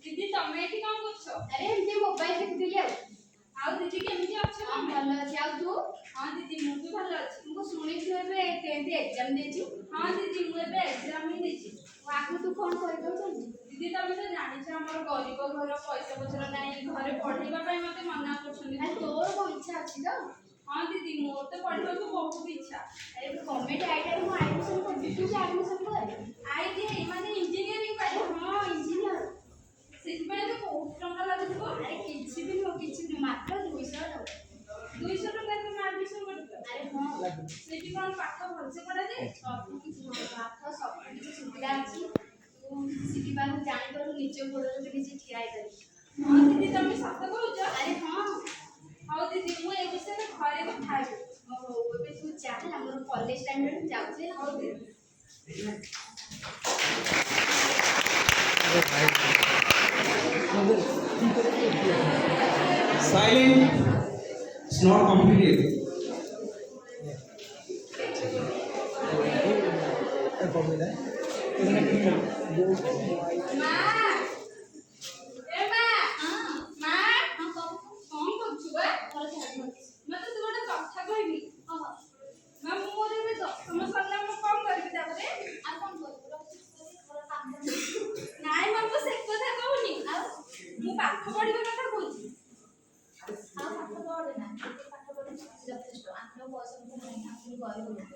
दीदी तमे एठी काम करछो? अरे एमती मोबाइल देखुଥିଲି आउ दीदी केमती अछ हम भलो अछि आ तू हां दीदी मु भी भलो अछि तुमको सुनिछु एबे 10th एग्जाम देछु हां दीदी मु एबे एग्जाम ही देछि आगु तू कोन करिबो चाहू दीदी तमे तो जानिछ हमर गरीब घर पैसा पछर नाही घरे पढिबा पई मते मना करछन अरे तोर को इच्छा अछि न हां दीदी मोर तो पढिबा को बहुत इच्छा अरे गवर्नमेंट आईटीआई में एडमिशन कर तू एडमिशन कर आईटीआई माने इंजीनियरिंग पढि हां इंजीनियर सेति पई तो बहुत टंका लागुछो अरे किछि भी हो किछि नहीं मात्र 200 टका 200 टका में एडमिशन करतो अरे हां सेति कोन पाठ भलसे पढा दे सब किछि पाठ सब किछि सुविधा अछि तू सिटी बारे जानि पर निचे गोड़ रे निचे ठिया आइ करी हां दीदी तमे सत कहउछ अरे हां हां दीदी मु ए विषय में घरे କଥା हेबे ओ एबे तू चाह हमर कॉलेज टाइम रे जाउछे हां दीदी Silent is not completed. मां ए मां हां मां हां कोन करछु बा घर झाड़ू मते तू गोटे कथा कहबी हां मां मोर एबे दशम सरला मु कोन करबी तापरे आ कोन कर घर काम नाइ मां तो से कथा कहूनी आ मु पाठ पढिबा कथा कहूची आ पाठ पढे ना पाठ पढे যথেষ্ট आपन बयस को नहीं आपन गरीब लोग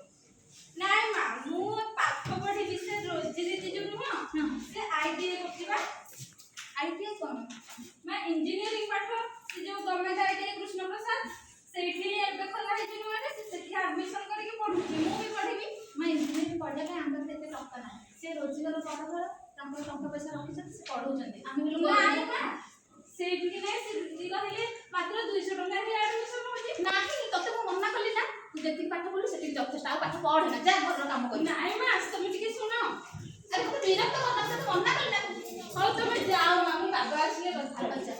नाइ मां मु पाठ पढिबी से रोजी दीदी जो नुह से आईटीआई करथिबा आईटीआई कोन मां इंजीनियरिंग पाठ से जो गवर्नमेंट आईटीआई कृष्ण प्रसाद सेठी एबे खोला हे जिनु माने से सेठी एडमिशन करके पढुची मु भी पढिबी मैं इंजीनियरिंग पढ़े के आंदर देते टक्का ना से रोजगार कर कर तांको टक्का पैसा रखि से पढौचंदी आमे लोग नाइ मां सेठी कि नै से दीदी कहले मात्र 200 टका ही एडमिशन होची नाही तते मु मना कली ना तू जेति पाठ बोलू सेति যথেষ্ট आ पाठ पढ़ ना जा घर काम कर नाइ मां तुम टिके सुनो अरे तू विरक्त करता से मना कली ना हो तुम जाओ मां बाबा आसिले କଥା अच्छा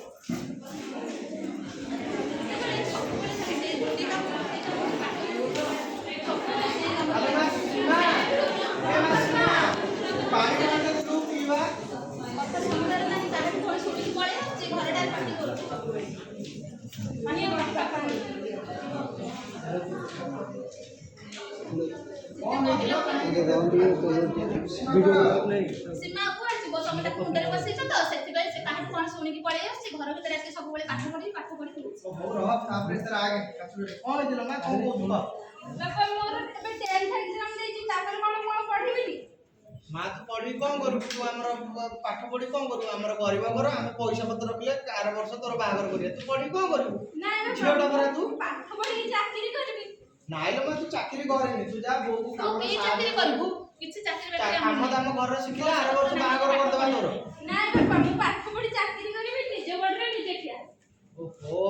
माने बाबा सीमा को आछि बस हमटा कुंडले बसै छ त सेति बे से काहे कोन सुनि की पड़े से घर भीतर आके सब बेले पाठ पढी कौन दिलो मैं कौन को दुबा बाबा मोर एबे 10th एग्जाम देछि तापर कोन कोन पढिबी मां तू पढ़ी कौन करू तू हमर पाठ पढ़ी कौन करू हमर गरीब घर हम पैसा पत्र रखले 4 वर्ष तोर बाहागर करिया तू पढ़ी कौन करू नाइ ना झियोटा परा तू पाठ पढी चाकरी करबी नाइ लो मैं तू चाकरी करेनी तू जा बो को तू काम की चाकरी करबू किछि चाकरी बेटा काम दाम घर शिखला 4 वर्ष बाहागर कर देबा तोर नाइ बाबा मु पाठ पढी चाकरी करबी निजे बडरे निजे खिया ओहो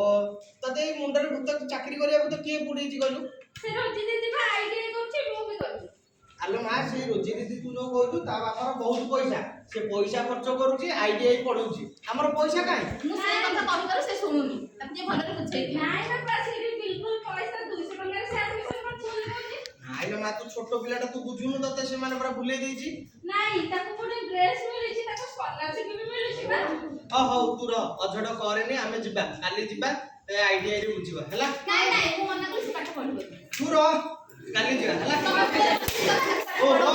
तते मुंडर भूत चाकरी करिया तो के पुडी छि गलु से रोजी दीदी भा आईटीआई करछि मु भी करबी आलो मां से रोजी दीदी तू जो कहू ता बापर बहुत पैसा से पैसा खर्च करूची आईटीआई पढौची हमर पैसा काई मु से कथा कहि कर से सुनुनी तब जे भले बुझै नाइ ना पासी बिल्कुल पैसा 200 टका से एडमिशन कर बोली आइलो मां तू छोटो पिलाटा तू बुझुनु तते से माने पूरा भुले देइची नाइ ताको कोने ड्रेस मिलिछि ताको स्कॉलरशिप भी मिलिछि बा हो तू र अझड करेनी आमे जिबा काली जिबा ए आईटीआई रे बुझिबा हला नाइ नाइ मु मना कर से पाठ पढबो तू र काली जिबा हला ओ रो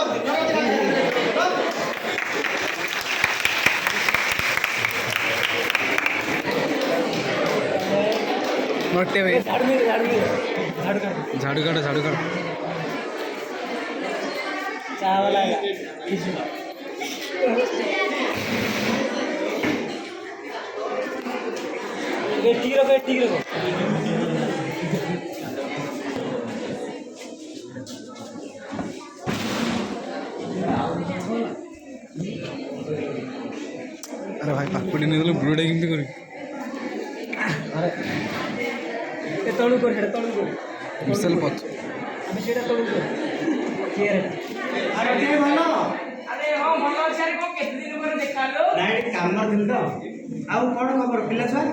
मोटे भाई झाड़ू काट चाय वाला ठीक रखो अरे भाई पाकुड़ी नहीं बुढ़ा केमती कर तलू कर मिसल पथ আমি সেটা তলু কর কি अरे ठीक भलो আরে হ্যাঁ ভালো আছে আরে কো কেতে দিন পরে দেখালো ନାଇଁ କାମ ଦିନ ତ ଆଉ କଣ ଖବର ପିଲା ଛୁଆ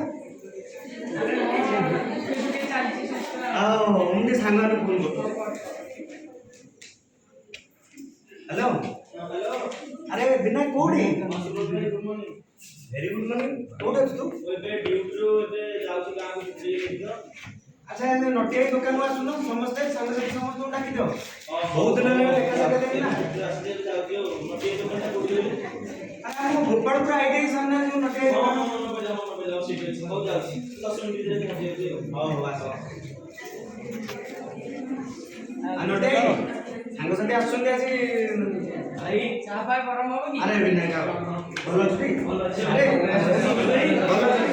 ଆଉ ଏମିତି ସାଙ୍ଗମାନେ ଫୋନ କରୁଛୁ ହ୍ୟାଲୋ ଆରେ ବିନା କୋଉ କୋଉଠି ଭେରି ଗୁଡ୍ ମର୍ଣ୍ଣିଂ କୋଉଠି ଅଛୁ ତୁ ଆଚ୍ଛା ଏ ନଟିଆଇ ଦୋକାନକୁ ଆସୁନ ସମସ୍ତେ ସାଙ୍ଗସାଥି ସମସ୍ତଙ୍କୁ ଡାକିଦିଅ ବହୁତ ଦିନ ହେଲାଣି ଦେଖା ସାକ୍ଷାତ ହେଇନି ନା ଆରେ ଆମ ଭୋପାଳ ପୁରା ଆଇଟିଆଇ ସାମ୍ନା ଯୋଉ ନଟିଆଇ ଦୋକାନ ହଉ ଆସ ନଟିଆଇ ସାଙ୍ଗସାଥି ଆସୁଛନ୍ତି ଆଜି ଭାଇ ଚା ଫା ଗରମ ହବ କି? ଆରେ ବିନାୟକ ଭଲ ଅଛି ଭଲ ଅଛି ଆରେ ଭଲ ଅଛି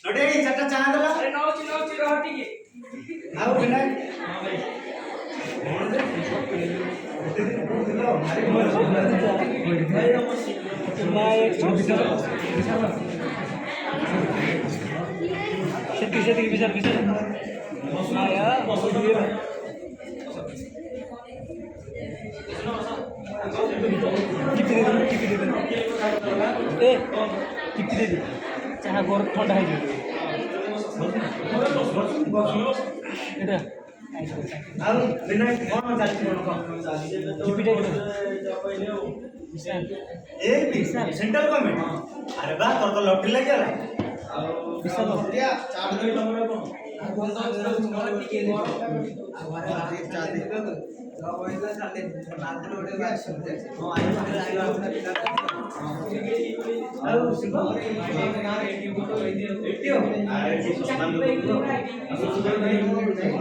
ନଟିଆଇ ଚାଟା ଚା ଦେଲା ଆରେ ନଉଛି ରହ ଟିକେ। ଆଉ ବିନାୟକ ସେତିକି ବିଚାର ଚାହା ଗରମ ଥଣ୍ଡା ହେଇଯିବ ଏଇଟା ଆଉ ବିନାୟକ କଣ ଚାଲିଛି କଣ ଏ ସେଣ୍ଟ୍ରାଲ ଗଭର୍ଣ୍ଣମେଣ୍ଟ ଆରେ ବା ତୋର ତ ଲଟେରୀ ଲାଗିଗଲା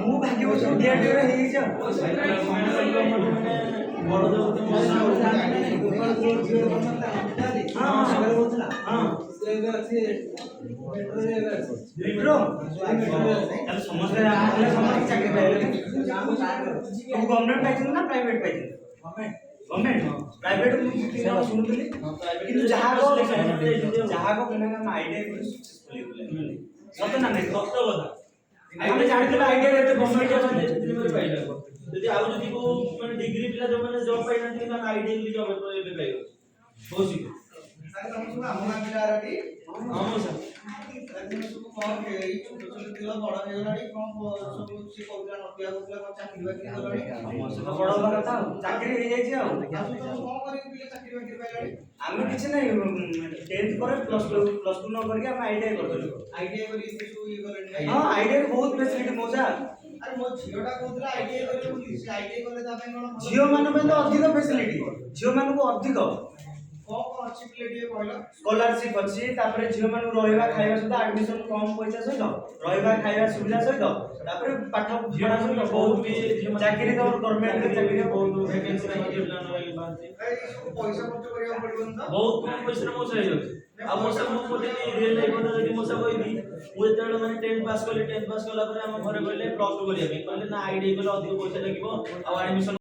ମୁଁ ଭାଗ୍ୟ ହେଇଯାଇଛି ସମସ୍ତେ ଚାକିରି ପାଇଲେ ଗଭର୍ଣ୍ଣମେଣ୍ଟ ପାଇଛନ୍ତି ନା ପ୍ରାଇଭେଟ ପାଇଛନ୍ତି ଗଭର୍ଣ୍ଣମେଣ୍ଟ ପ୍ରାଇଭେଟ ମୁଁ ଶୁଣୁଥିଲି କିନ୍ତୁ ଯାହା ସତ ନା ନାଇଁ ସତ କଥା ଆମେ ଜାଣିଥିଲେ ଆଇଡ଼ିଆ ଏତେ ଗଭର୍ଣ୍ଣମେଣ୍ଟ ଯଦି ଆଉ ଯଦି କୋଉ ମାନେ ଡିଗ୍ରୀ ପିଲା ଯୋଉମାନେ ଜବ୍ ପାଇନାହାନ୍ତି କିନ୍ତୁ ଆମେ ଆଇଡିଆ ବୋଲି ଜବ୍ ଏବେ ପାଇବ ବହୁତ ଶୀଘ୍ର ଆମ ଗାଁ ପିଲାଟି ହଁ ସାର୍ କଣ ଏଇ ଛୋଟ ଛୋଟ ପିଲା ବଡ ହେଇଗଲାଣି କଣ ସବୁ ସେ କହୁଥିଲା ନଟିଆ କହୁଥିଲା କଣ ଚାକିରି ବାକିରି କଲାଣି ବଡ ହବା କଥା ଚାକିରି ହେଇଯାଇଛି ଆଉ କଣ କରିକି ପିଲା ଚାକିରି ବାକିରି ପାଇଲାଣି ଆମେ କିଛି ନାହିଁ 10th ପରେ +2 ନ କରିକି ଆମେ ଆଇଟିଆଇ କରିଦେଲୁ ଆଇଟିଆଇ କରି ସବୁ ଇଏ କଲେଣି ହଁ ଆଇଟିଆଇ ବହୁତ ଫେସିଲିଟି ମଉଜା ଆରେ ମୋ ଝିଅଟା କହୁଥିଲା ଆଇଟିଆଇ କରିବ ବୋଲି ସେ ଆଇଟିଆଇ କଲେ ତା ପାଇଁ କଣ ଝିଅ ମାନଙ୍କ ପାଇଁ ତ ଅଧିକ ଫେସିଲିଟି ଝିଅ ମାନଙ୍କୁ ଅଧିକ କଣ ଅଛି ପିଲେ ଟିକେ କହିଲ ସ୍କଲାରସିପ ଅଛି ତାପରେ ଝିଅ ମାନଙ୍କୁ ରହିବା ଖାଇବା ସହିତ ଆଡମିସନ କମ ପଇସା ସହିତ ରହିବା ଖାଇବା ସୁବିଧା ସହିତ ତାପରେ ପାଠ ପଢା ସହିତ ବହୁତ ଚାକିରି ତ ଗଭର୍ଣ୍ଣମେଣ୍ଟ ଚାକିରି ବହୁତ ଭ୍ୟାକେନ୍ସି ପଇସା ଖର୍ଚ୍ଚ କରିବାକୁ ପଡିବନି ତ ବହୁତ କମ ପଇସାରେ ମୋ ହେଇଯାଉଛି ଆଉ ମୋ ସାର୍ ମୁଁ ଯଦି ରିଏଲ ଲାଇଫ୍ କଥା ଯଦି ମୋ ସାର୍ କହିବି ମୁଁ ଯେତେବେଳେ ମାନେ 10th ପାସ୍ କଲି 10th ପାସ୍ କଲା ପରେ ଆମ ଘରେ କହିଲେ +2 କରିବା ପାଇଁ କହିଲେ ନା ଆଇଡିଆଇ କଲେ ଅଧିକ ପଇସା ଲାଗିବ ଆଉ ଆଡମିସନ